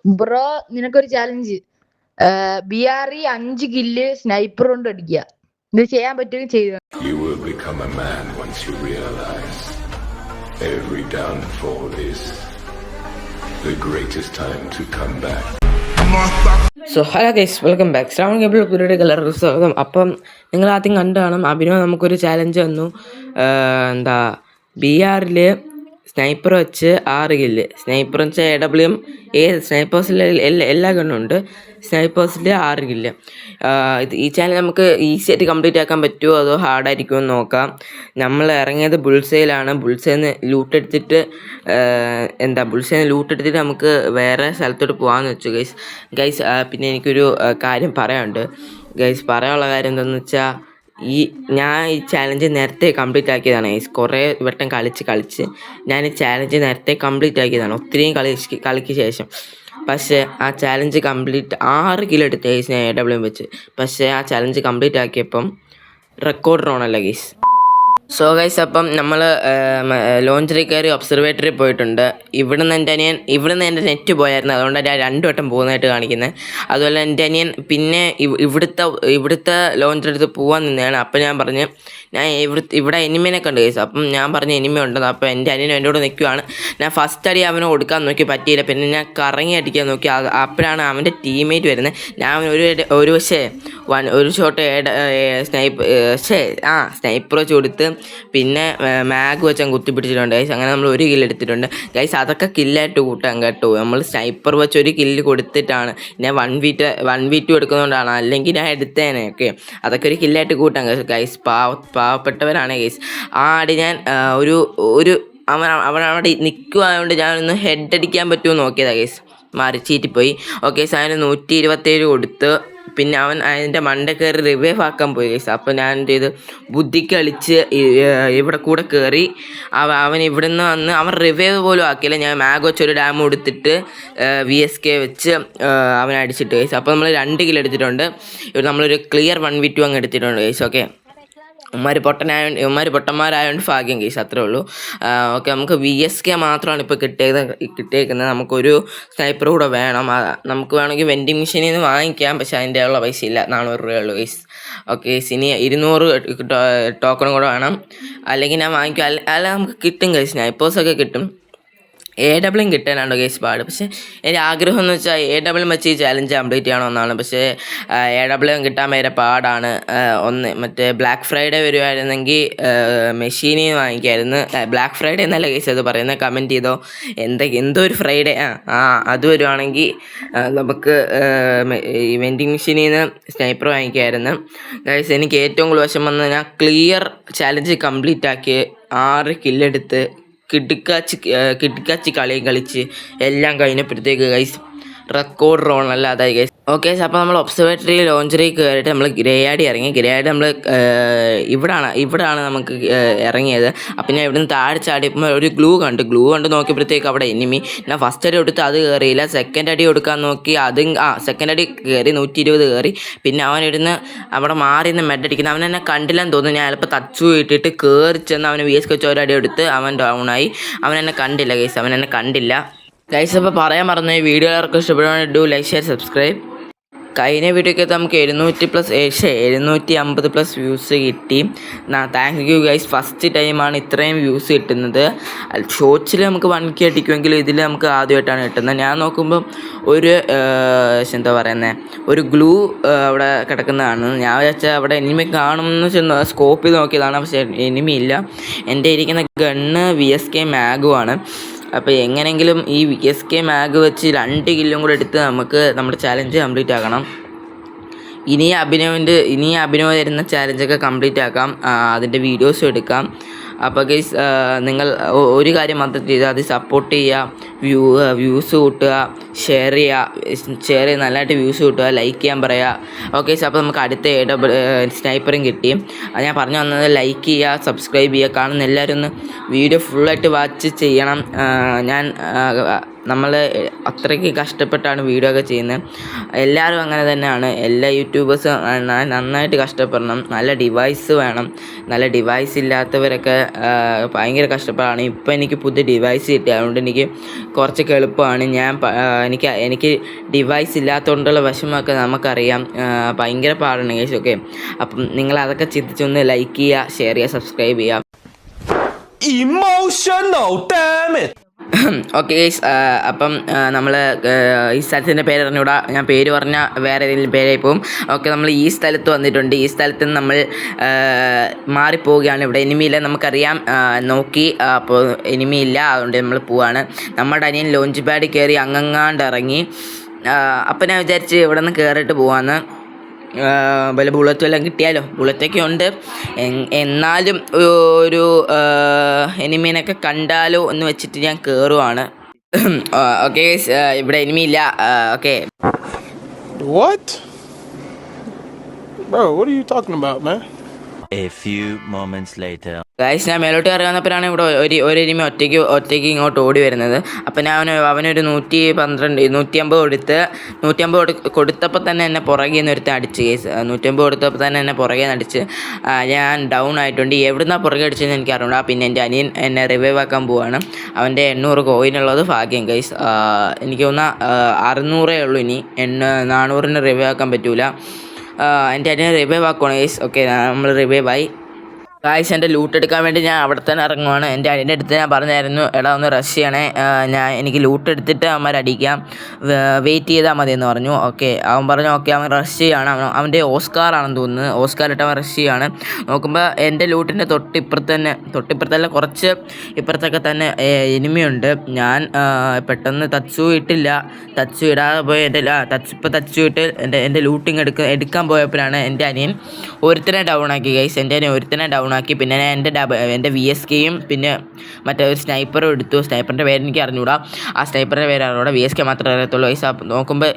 Bro നിനക്കൊരു challenge. BRE 5 kill sniper കൊണ്ട് അടിക്കുക. ഇത് ചെയ്യാൻ പറ്റുമെങ്കിൽ ചെയ്തു. You will become a man once you realize every downfall is the greatest time to come back. So hello guys, welcome back. Shravan cable പുതിയ എല്ലാവർക്കും സ്വാഗതം. അപ്പം നിങ്ങൾ ആദ്യം കണ്ടു കാണും, അഭിനവ് നമുക്കൊരു ചാലഞ്ച് തന്നു. BRൽ സ്നൈപ്പർ വെച്ച് 6 കില്ല്. സ്നൈപ്പർ വെച്ചാൽ AWM സ്നൈപ്പേഴ്സിൽ എല്ലാ ഗണ്ണുണ്ട്. സ്നൈപ്പേഴ്സിൽ 6 കില്ല്. ഈ ചാനൽ നമുക്ക് ഈസി ആയിട്ട് കംപ്ലീറ്റ് ആക്കാൻ പറ്റുമോ അതോ ഹാർഡായിരിക്കുമോ എന്ന് നോക്കാം. നമ്മൾ ഇറങ്ങിയത് ബുൾസയിലാണ്. ബുൾസേന്ന് ലൂട്ടെടുത്തിട്ട് നമുക്ക് വേറെ സ്ഥലത്തോട്ട് പോകാമെന്ന് വെച്ചു ഗൈസ്. പിന്നെ എനിക്കൊരു കാര്യം പറയാനുണ്ട് ഗൈസ്. പറയാനുള്ള കാര്യം എന്താണെന്ന് വെച്ചാൽ, ഞാൻ ഈ ചാലഞ്ച് നേരത്തെ കംപ്ലീറ്റ് ആക്കിയതാണ് ഗൈസ്. കുറേ വട്ടം കളിച്ച് ഞാൻ ഈ ചാലഞ്ച് നേരത്തെ കംപ്ലീറ്റ് ആക്കിയതാണ്, ഒത്തിരിയും കളിക്ക് ശേഷം. പക്ഷേ ആ ചാലഞ്ച് കംപ്ലീറ്റ് 6 കിലോ എടുത്ത ഗൈസ് ഞാൻ AWM വെച്ച്. പക്ഷേ ആ ചാലഞ്ച് കംപ്ലീറ്റ് ആക്കിയപ്പം റെക്കോർഡ് ഓണല്ല ഗൈസ്. സോ ഗൈസ്, അപ്പം നമ്മൾ ലോഞ്ചറിൽ കയറി ഒബ്സർവേറ്ററിൽ പോയിട്ടുണ്ട്. ഇവിടുന്ന് എൻ്റെ നെറ്റ് പോയായിരുന്നു, അതുകൊണ്ടാണ് ഞാൻ 2 വട്ടം പോകുന്നതായിട്ട് കാണിക്കുന്നത്. അതുപോലെ എൻ്റെ അനിയൻ പിന്നെ ഇവിടുത്തെ ലോഞ്ചർ എടുത്ത് പോകാൻ നിന്നതാണ്. അപ്പം ഞാൻ പറഞ്ഞു, ഞാൻ ഇവിടെ എനിമിനെ കണ്ടു ഗൈസ്. അപ്പം ഞാൻ പറഞ്ഞു എനിമി ഉണ്ടെന്ന്. അപ്പോൾ എൻ്റെ അനിയനും എൻ്റെ കൂടെ നിൽക്കുവാണ്. ഞാൻ ഫസ്റ്റ് അടി അവന് കൊടുക്കാൻ നോക്കി, പറ്റിയില്ല. പിന്നെ ഞാൻ കറങ്ങി അടിക്കാൻ നോക്കി. അപ്പോഴാണ് അവൻ്റെ ടീമേറ്റ് വരുന്നത്. ഞാൻ ഒരു ഷോട്ട് സ്നൈപ്പർ വെച്ച് കൊടുത്ത് പിന്നെ മാഗ് വെച്ച് കുത്തിപ്പിടിച്ചിട്ടുണ്ട് ഗൈസ്. അങ്ങനെ നമ്മൾ 1 കില്ല് എടുത്തിട്ടുണ്ട് ഗൈസ്. അതൊക്കെ കില്ലായിട്ട് കൂട്ടാൻ കേട്ടോ. നമ്മൾ സ്നൈപ്പർ വെച്ച് 1 കില്ല് കൊടുത്തിട്ടാണ് ഞാൻ 1v2 എടുക്കുന്നതുകൊണ്ടാണ്, അല്ലെങ്കിൽ ഞാൻ എടുത്തേനെ. ഓക്കെ, അതൊക്കെ ഒരു കില്ലായിട്ട് കൂട്ടാൻ ഗൈസ്. പാവപ്പെട്ടവരാണ് ഗൈസ്. ആ അടി ഞാൻ അവൻ അവിടെ നിൽക്കുവായതുകൊണ്ട് ഞാനൊന്ന് ഹെഡ് അടിക്കാൻ പറ്റുമോ നോക്കിയതാണ് ഗൈസ്. ചീറ്റിപ്പോയി. ഓക്കെ, അതിന് 127 കൊടുത്ത് പിന്നെ അവൻ അതിൻ്റെ മണ്ട കയറി റിവൈവ് ആക്കാൻ പോയി ഗൈസ്. അപ്പോൾ ഞാൻ എന്ത് ചെയ്ത് ബുദ്ധി കളിച്ച് ഇവിടെ കൂടെ കയറി അവൻ ഇവിടെ നിന്ന് വന്ന് അവൻ റിവൈവ് പോലും ആക്കിയില്ല. ഞാൻ മാഗ് വെച്ചൊരു ഡാം കൊടുത്തിട്ട് VSK വെച്ച് അവനെ അടിച്ചിട്ട് ഗൈസ്. അപ്പോൾ നമ്മൾ 2 കിലോ എടുത്തിട്ടുണ്ട്. ഇവിടെ നമ്മളൊരു ക്ലിയർ 1v2 അങ്ങ് എടുത്തിട്ടുണ്ട് ഗൈസ്. ഓക്കെ, പൊട്ടന്മാരായതുകൊണ്ട് ഭാഗ്യം കേസ്, അത്രേ ഉള്ളൂ. ഓക്കെ, നമുക്ക് VSK മാത്രമാണ് ഇപ്പോൾ കിട്ടിയേക്കുന്നത്. നമുക്കൊരു സ്നൈപ്പർ കൂടെ വേണം. നമുക്ക് വേണമെങ്കിൽ വെൻഡിങ് മെഷീനിൽ നിന്ന് വാങ്ങിക്കാം, പക്ഷേ അതിൻ്റെ ഉള്ള പൈസ ഇല്ല. 400 രൂപയുള്ളൂ കേസ്. ഓക്കെ, ഇനി 200 ടോക്കണും കൂടെ വേണം, അല്ലെങ്കിൽ ഞാൻ വാങ്ങിക്കും. അല്ല നമുക്ക് കിട്ടും കേസ്, സ്നൈപ്പേഴ്സൊക്കെ കിട്ടും. AWM കിട്ടാനാണോ കേസ് പാട്. പക്ഷേ എൻ്റെ ആഗ്രഹം എന്ന് വെച്ചാൽ AWM വെച്ച് ഈ ചാലഞ്ച് കംപ്ലീറ്റ് ചെയ്യണമെന്നാണ്. പക്ഷേ AWM കിട്ടാൻ ഭയങ്കര പാടാണ്. മറ്റേ ബ്ലാക്ക് ഫ്രൈഡേ വരുമായിരുന്നെങ്കിൽ മെഷീനിൽ വാങ്ങിക്കായിരുന്നു. ബ്ലാക്ക് ഫ്രൈഡേ എന്നല്ല കേസ് അത് പറയുന്നത്, കമൻറ്റ് ചെയ്തോ. എന്തോ ഒരു ഫ്രൈഡേ അത് വരുവാണെങ്കിൽ നമുക്ക് ഈ വെൻഡിങ് മെഷീനിൽ നിന്ന് സ്നൈപ്പർ വാങ്ങിക്കായിരുന്നു ഗൈസ്. എനിക്ക് ഏറ്റവും കൂടുതൽ വശം വന്ന് ഞാൻ ക്ലിയർ ചാലഞ്ച് കംപ്ലീറ്റ് ആക്കി 6 കില്ലെടുത്ത് കിടുക്കാച്ചി കളിയും കളിച്ച് എല്ലാം കഴിഞ്ഞപ്പോഴത്തേക്ക് ഗൈസ് റെക്കോർഡ് റോൺ അല്ല അതായി ഗൈസ്. ഓക്കെ, അപ്പോൾ നമ്മൾ ഒബ്സർവേറ്ററി ലോഞ്ചറിൽ കയറിയിട്ട് നമ്മൾ ഗ്രേയാടി ഇറങ്ങി. ഗ്രേയാടി നമ്മൾ ഇവിടാണ് നമുക്ക് ഇറങ്ങിയത്. അപ്പം ഞാൻ ഇവിടുന്ന് താഴെ ചാടിയപ്പോൾ ഒരു ഗ്ലൂ കണ്ട് നോക്കിയപ്പോഴത്തേക്ക് അവിടെ എനിമി. ഞാൻ ഫസ്റ്റ് അടി കൊടുത്ത് അത് കയറിയില്ല. സെക്കൻഡ് അടി കൊടുക്കാൻ നോക്കി, സെക്കൻഡ് അടി കയറി 120 കയറി. പിന്നെ അവൻ ഇവിടുന്ന് അവിടെ മാറി നിന്ന് മെഡടിക്കുന്നത്. അവൻ എന്നെ കണ്ടില്ലെന്ന് തോന്നുന്നു. ഞാൻ ചിലപ്പോൾ തച്ചു ഇട്ടിട്ട് കയറി ചെന്ന് അവന് VSK വെച്ച് ഒരടി എടുത്ത് അവൻ ഡൗണായി. അവൻ എന്നെ കണ്ടില്ല ഗൈസ്, ഗൈസ്. അപ്പോൾ പറയാൻ മറന്നു, ഈ വീഡിയോ എല്ലാവർക്കും ഇഷ്ടപ്പെടുവാണെങ്കിൽ ഡു ലൈക്ക്, ഷെയർ, സബ്സ്ക്രൈബ്. കഴിഞ്ഞ വീഡിയോയ്ക്ക് നമുക്ക് 750+ വ്യൂസ് കിട്ടി. Thank you guys. ഫസ്റ്റ് ടൈമാണ് ഇത്രയും വ്യൂസ് കിട്ടുന്നത്. ഷോർട്സിൽ നമുക്ക് 1K അടിക്കുമെങ്കിലും ഇതിൽ നമുക്ക് ആദ്യമായിട്ടാണ് കിട്ടുന്നത്. ഞാൻ നോക്കുമ്പം ഒരു ഗ്ലൂ അവിടെ കിടക്കുന്നതാണ്. ഞാൻ വിചാരിച്ചാൽ അവിടെ എനിമി കാണുമെന്ന് സ്കോപ്പ് ചെയ്ത് നോക്കിയതാണ്, പക്ഷേ എനിമി ഇല്ല. എൻ്റെ ഇരിക്കുന്ന ഗണ്ണ് VSK മാഗുമാണ്. അപ്പോൾ എങ്ങനെയെങ്കിലും ഈ VSK മാഗ് വെച്ച് 2 കില്ലും കൂടെ എടുത്ത് നമുക്ക് നമ്മുടെ ചാലഞ്ച് കംപ്ലീറ്റ് ആക്കണം. ഇനി അഭിനവ് തരുന്ന ചാലഞ്ചൊക്കെ കംപ്ലീറ്റ് ആക്കാം, അതിൻ്റെ വീഡിയോസും എടുക്കാം. അപ്പോൾ ഗൈസ്, നിങ്ങൾ ഒരു കാര്യം മാത്രം ചെയ്താൽ അത് സപ്പോർട്ട് ചെയ്യുക, വ്യൂസ് കൂട്ടുക, ഷെയർ ചെയ്യുക, നല്ലതായിട്ട് വ്യൂസ് കൂട്ടുക, ലൈക്ക് ചെയ്യാൻ പറയുക. ഓക്കെ, അപ്പോൾ നമുക്ക് അടുത്ത സ്നൈപ്പറും കിട്ടി. അത് ഞാൻ പറഞ്ഞു വന്നത്, ലൈക്ക് ചെയ്യുക, സബ്സ്ക്രൈബ് ചെയ്യുക. കാണുന്ന എല്ലാവരും ഒന്ന് വീഡിയോ ഫുള്ളായിട്ട് വാച്ച് ചെയ്യണം. ഞാൻ നമ്മൾ അത്രയ്ക്ക് കഷ്ടപ്പെട്ടാണ് വീഡിയോ ഒക്കെ ചെയ്യുന്നത്. എല്ലാവരും അങ്ങനെ തന്നെയാണ്. എല്ലാ യൂട്യൂബേഴ്സും നന്നായിട്ട് കഷ്ടപ്പെടണം. നല്ല ഡിവൈസ് വേണം. നല്ല ഡിവൈസ് ഇല്ലാത്തവരൊക്കെ ഭയങ്കര കഷ്ടപ്പാടാണ്. ഇപ്പോൾ എനിക്ക് പുതിയ ഡിവൈസ് കിട്ടി, അതുകൊണ്ട് എനിക്ക് കുറച്ചൊക്കെ എളുപ്പമാണ്. എനിക്ക് ഡിവൈസ് ഇല്ലാത്തതുകൊണ്ടുള്ള വിഷമമൊക്കെ നമുക്കറിയാം. ഭയങ്കര പാടാണ് ഗൈസ്. ഓക്കെ, അപ്പം നിങ്ങൾ അതൊക്കെ ചിന്തിച്ചൊന്ന് ലൈക്ക് ചെയ്യുക, ഷെയർ ചെയ്യുക, സബ്സ്ക്രൈബ് ചെയ്യുക. Emotional, damn it. Okay guys, അപ്പം നമ്മൾ ഈ സ്ഥലത്തിൻ്റെ പേര് അറിഞ്ഞൂടാ. ഞാൻ പേര് പറഞ്ഞാൽ വേറെ ഏതെങ്കിലും പേരായി പോകും. ഓക്കെ, നമ്മൾ ഈ സ്ഥലത്ത് വന്നിട്ടുണ്ട്. ഈ സ്ഥലത്ത് നിന്ന് നമ്മൾ മാറിപ്പോവുകയാണ്. ഇവിടെ എനിമിയില്ല, നമുക്കറിയാം. നോക്കി, അപ്പോൾ എനിമിയില്ല, അതുകൊണ്ട് നമ്മൾ പോവാണ്. നമ്മുടെ അനിയൻ ലോഞ്ച് പാഡിൽ കയറി അങ്ങങ്ങാണ്ട് ഇറങ്ങി. അപ്പം ഞാൻ വിചാരിച്ച് ഇവിടെ നിന്ന് കയറിയിട്ട് പോവാന്ന്. വല്ല ബുള്ളറ്റ് വല്ലതും കിട്ടിയാലോ. ബുള്ളറ്റൊക്കെ ഉണ്ട്, എന്നാലും ഒരു എനിമീനൊക്കെ കണ്ടാലോ എന്ന് വെച്ചിട്ട് ഞാൻ കയറുവാണ്. ഓക്കെ, ഇവിടെ എനിമിയില്ല. Okay. What? Bro, what are you talking about, man? A few moments later. Guys, ഞാൻ മേലോട്ട് ഇറങ്ങുന്നപ്പോഴാണ് ഇവിടെ ഒരു എനിമി ഒറ്റയ്ക്ക് ഇങ്ങോട്ട് ഓടി വരുന്നത്. അപ്പം ഞാൻ അവനൊരു 150 കൊടുത്തപ്പോൾ തന്നെ എന്നെ പുറകെ നിന്ന് ഒരുത്തൻ അടിച്ച്. ഗൈസ്, 150 കൊടുത്തപ്പോൾ തന്നെ എന്നെ പുറകെ നിന്ന് അടിച്ച് ഞാൻ ഡൗൺ ആയിട്ടുണ്ട്. എവിടുന്നാണ് പുറകെ അടിച്ചതെന്ന് എനിക്ക് അറിയണ്ട. പിന്നെ എൻ്റെ അനിയൻ എന്നെ റിവൈവ് ആക്കാൻ പോവാണ്. അവൻ്റെ 800 കോയിനുള്ളത് ഭാഗ്യം ഗൈസ്. എനിക്ക് തോന്നുന്ന 600 ഉള്ളൂ. ഇനി 400-ന് റിവൈവ് ആക്കാൻ പറ്റൂല. എൻ്റെ അനിയൻ റിവൈവ് ആക്കുവാണ് ഗൈസ്. ഓക്കെ, നമ്മൾ റിവൈവ് ആയി. ഗൈസ്, എൻ്റെ ലൂട്ട് എടുക്കാൻ വേണ്ടി ഞാൻ അവിടെ തന്നെ ഇറങ്ങുവാണ്. എൻ്റെ അനിയൻ്റെ അടുത്ത് ഞാൻ പറഞ്ഞായിരുന്നു, എടാ ഒന്ന് റഷ് ചെയ്യണേ, എനിക്ക് ലൂട്ട് എടുത്തിട്ട് അവന്മാർ അടിക്കാം, വെയിറ്റ് ചെയ്താൽ മതി എന്ന് പറഞ്ഞു. ഓക്കെ, അവൻ പറഞ്ഞു ഓക്കെ. അവൻ റഷ് ചെയ്യാണ്. അവൻ്റെ ഓസ്കാറാണെന്ന് തോന്നുന്നു. ഓസ്കാർ ഇട്ട് അവൻ റഷ് ചെയ്യാണ്. നോക്കുമ്പോൾ എൻ്റെ ലൂട്ടിൻ്റെ തൊട്ടിപ്പുറത്തല്ല, കുറച്ച് ഇപ്പുറത്തൊക്കെ തന്നെ എനിമിയുണ്ട്. ഞാൻ പെട്ടെന്ന് തച്ചു ഇടാതെ പോയി. തച്ചു ഇട്ട് എൻ്റെ ലൂട്ടിങ് എടുക്കാൻ പോയപ്പോഴാണ് എൻ്റെ അനിയൻ ഒരുത്തനെ ഡൗൺ ആക്കി. ഗൈസ്, എൻ്റെ അനിയൻ ഒരുത്തനെ ഡൗൺ ആക്കി. പിന്നെ ഞാൻ എൻ്റെ VSKയും പിന്നെ മറ്റേ ഒരു സ്നൈപ്പറും എടുത്തു. സ്നൈപ്പറിൻ്റെ പേര് എനിക്ക് അറിഞ്ഞൂടാ. ആ സ്നൈപ്പറിൻ്റെ പേര് അറിഞ്ഞൂടാ. VSK മാത്രമേ അറിയത്തുള്ളൂ. ഗൈസ്, നോക്കുമ്പോൾ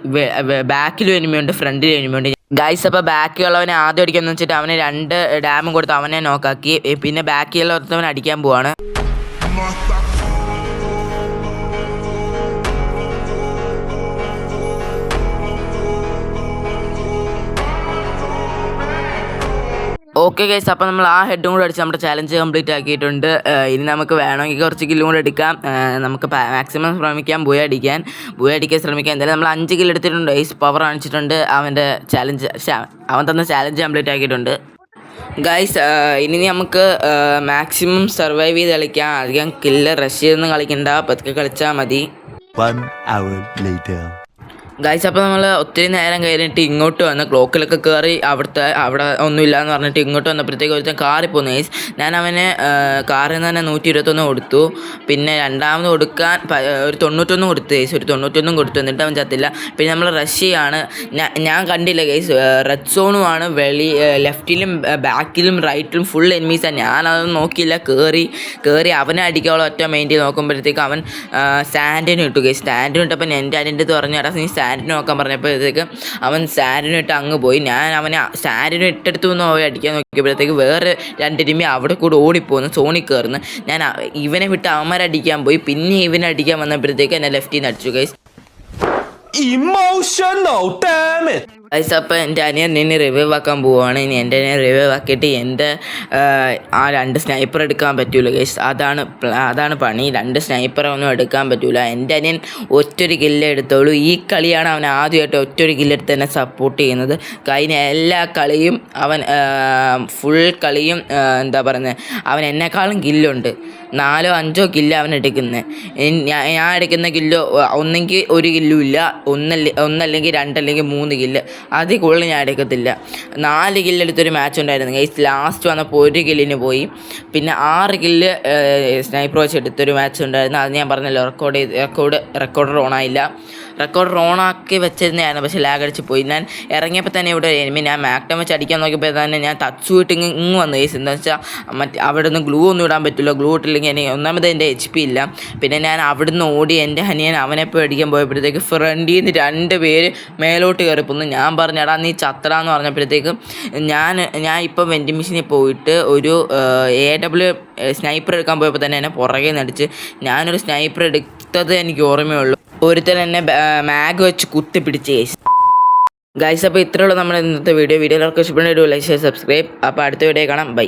ബാക്കിലും എനിമിയുണ്ട്, ഫ്രണ്ടിലും എനിമിയുണ്ട്. ഗൈസ്, അപ്പോൾ ബാക്കിയുള്ളവനെ ആദ്യം അടിക്കാമെന്ന് വെച്ചിട്ട് അവന് 2 ഡാമും കൊടുത്ത് അവനെ നോക്കാക്കി. പിന്നെ ബാക്കിയുള്ളവൻ അടിക്കാൻ പോവാണ്. ഓക്കെ ഗൈസ്, അപ്പോൾ നമ്മൾ ആ ഹെഡും കൂടെ അടിച്ച് നമ്മുടെ ചാലഞ്ച് കംപ്ലീറ്റ് ആക്കിയിട്ടുണ്ട്. ഇനി നമുക്ക് വേണമെങ്കിൽ കുറച്ച് കില്ലും കൂടെ എടുക്കാം. നമുക്ക് മാക്സിമം ശ്രമിക്കാം ബുയ അടിക്കാൻ ശ്രമിക്കാം. എന്തായാലും നമ്മൾ 5 കില്ല് എടുത്തിട്ടുണ്ട്. ഗൈസ്, പവർ കാണിച്ചിട്ടുണ്ട്. അവൻ തന്ന ചാലഞ്ച് കംപ്ലീറ്റ് ആക്കിയിട്ടുണ്ട്. ഗൈസ്, ഇനി നമുക്ക് മാക്സിമം സർവൈവ് ചെയ്ത് കളിക്കാം. അധികം കില്ല് റഷ് ചെയ്തൊന്നും കളിക്കണ്ട, പതുക്കെ കളിച്ചാൽ മതി. 1 hour later. ഗൈസ്, അപ്പോൾ നമ്മൾ ഒത്തിരി നേരം കഴിഞ്ഞിട്ട് ഇങ്ങോട്ട് വന്ന് ക്ലോക്കിലൊക്കെ കയറി അവിടെ ഒന്നുമില്ല എന്ന് പറഞ്ഞിട്ട് ഇങ്ങോട്ട് വന്നപ്പോഴത്തേക്ക് ഒരുത്തൻ കാറിൽ പോകുന്നു. ഗൈസ്, ഞാൻ അവന് കാറിൽ നിന്ന് തന്നെ 121 കൊടുത്തു. പിന്നെ രണ്ടാമത് കൊടുക്കാൻ ഒരു 91 കൊടുത്തു. ഗൈസ്, ഒരു 91 കൊടുത്തു. എന്നിട്ട് അവൻ ചത്തില്ല. പിന്നെ നമ്മൾ റഷ് ചെയ്യാണ്. ഞാൻ കണ്ടില്ല ഗൈസ്, റെഡ് സോണുമാണ്. ലെഫ്റ്റിലും ബാക്കിലും റൈറ്റിലും ഫുൾ എനിമീസാണ്. ഞാനതൊന്നും നോക്കിയില്ല. കയറി അവനെ അടിക്കാനുള്ള ഒറ്റ മെയിൻറ്റ് നോക്കുമ്പോഴത്തേക്ക് അവൻ സ്റ്റാൻഡിന് ഇട്ടു. ഗൈസ്, സ്റ്റാൻഡിന് ഇട്ടപ്പോൾ എൻ്റെ അതിൻ്റെ അടുത്ത് പറഞ്ഞു, എടാ നീ സ്റ്റാൻഡിന് നോക്കാൻ പറഞ്ഞപ്പോഴത്തേക്ക് അവൻ സ്റ്റാൻഡിന് ഇട്ട് അങ്ങ് പോയി. ഞാൻ അവനെ സ്റ്റാൻഡിന് ഇട്ടെടുത്തു നിന്ന് പോയി അടിക്കാൻ നോക്കിയപ്പോഴത്തേക്ക് വേറെ 2 എനിമി അവിടെ കൂടെ ഓടിപ്പോകുന്നു, സോണിൽ കയറുന്നു. ഞാൻ ഇവനെ വിട്ട് അവന്മാരടിക്കാൻ പോയി. പിന്നെ ഇവനെ അടിക്കാൻ വന്നപ്പോഴത്തേക്ക് എന്നെ ലെഫ്റ്റിൽ നിന്ന് അടിച്ചു. Guys, Emotional, damn it. Guys, അപ്പോൾ എൻ്റെ അനിയൻ ഇനി റിവൈവ് ആക്കാൻ പോവുകയാണ്. ഇനി എൻ്റെ അനിയൻ റിവൈവ് ആക്കിയിട്ട് എൻ്റെ ആ 2 സ്നൈപ്പർ എടുക്കാൻ പറ്റൂല. ഗൈസ്, അതാണ് പണി. 2 സ്നൈപ്പറെ ഒന്നും എടുക്കാൻ പറ്റൂല. എൻ്റെ അനിയൻ ഒറ്റൊരു കില്ല് എടുത്തോളൂ. ഈ കളിയാണ് അവൻ ആദ്യമായിട്ട് ഒറ്റൊരു കില്ലെടുത്ത് തന്നെ സപ്പോർട്ട് ചെയ്യുന്നത്. കഴിഞ്ഞ എല്ലാ കളിയും അവൻ ഫുൾ കളിയും എന്താ പറയുന്നത്, അവൻ എന്നെക്കാളും കില്ലുണ്ട്. 4 or 5 കില്ല് അവൻ എടുക്കുന്നത്. ഞാൻ എടുക്കുന്ന കില്ലോ ഒന്നെങ്കിൽ 1 കില്ലും ഇല്ല, ഒന്നല്ലെങ്കിൽ 2 അല്ലെങ്കിൽ 3 കില്ല്. അതിൽ കൂടുതൽ ഞാൻ എടുക്കത്തില്ല. 4 കില്ല് എടുത്തൊരു മാച്ച് ഉണ്ടായിരുന്നു. ഗൈസ്, ലാസ്റ്റ് വന്നപ്പോൾ 1 കില്ലിന് പോയി. പിന്നെ 6 കില്ല് സ്നൈപ്പർ വെച്ച് എടുത്തൊരു മാച്ച് ഉണ്ടായിരുന്നു. അത് ഞാൻ പറഞ്ഞല്ലോ, റെക്കോർഡർ ഓണായില്ല. റെക്കോർഡർ ഓണാക്കി വെച്ചിരുന്നതാണ്, പക്ഷേ ലാഗ് അടിച്ച് പോയി. ഞാൻ ഇറങ്ങിയപ്പോൾ തന്നെ ഇവിടെ ഞാൻ മാക്ടം വെച്ച് അടിക്കാൻ നോക്കിയപ്പോൾ തന്നെ ഞാൻ തച്ചുവിട്ട് ഇങ്ങ് വന്നു. ഗൈസ്, എന്താ വെച്ചാൽ അവിടെ നിന്ന് ഗ്ലൂ ഒന്നും ഇടാൻ പറ്റില്ല. ഗ്ലൂ ഇട്ടില്ലെങ്കിൽ എനിക്ക് ഒന്നാമത് എൻ്റെ HP ഇല്ല. പിന്നെ ഞാൻ അവിടെ നിന്ന് ഓടി എൻ്റെ അനിയൻ അവനെപ്പോൾ അടിക്കാൻ പോയപ്പോഴത്തേക്ക് ഫ്രണ്ടിൽ നിന്ന് 2 പേര് മേലോട്ട് കയറിപ്പോന്നു. ഞാൻ പറഞ്ഞടാ നീ ചത്തടാന്ന് പറഞ്ഞപ്പോഴത്തേക്കും ഞാൻ ഇപ്പം വെൻഡിങ് മെഷീനിൽ പോയിട്ട് ഒരു AW സ്നൈപ്പർ എടുക്കാൻ പോയപ്പോൾ തന്നെ എന്നെ പുറകെ നടിച്ച്. ഞാനൊരു സ്നൈപ്പർ എടുത്തത് എനിക്ക് ഓർമ്മയുള്ളൂ. ഒരുത്തൻ എന്നെ മാഗ് വെച്ച് കുത്തി പിടിച്ച് ഗൈസ് അപ്പോൾ ഇത്രയുള്ള നമ്മുടെ ഇന്നത്തെ വീഡിയോ എല്ലാവർക്കും ഇഷ്ടപ്പെടുന്ന ലൈക്ക് സബ്സ്ക്രൈബ്. അപ്പോൾ അടുത്ത വീഡിയോ കാണാം. ബൈ.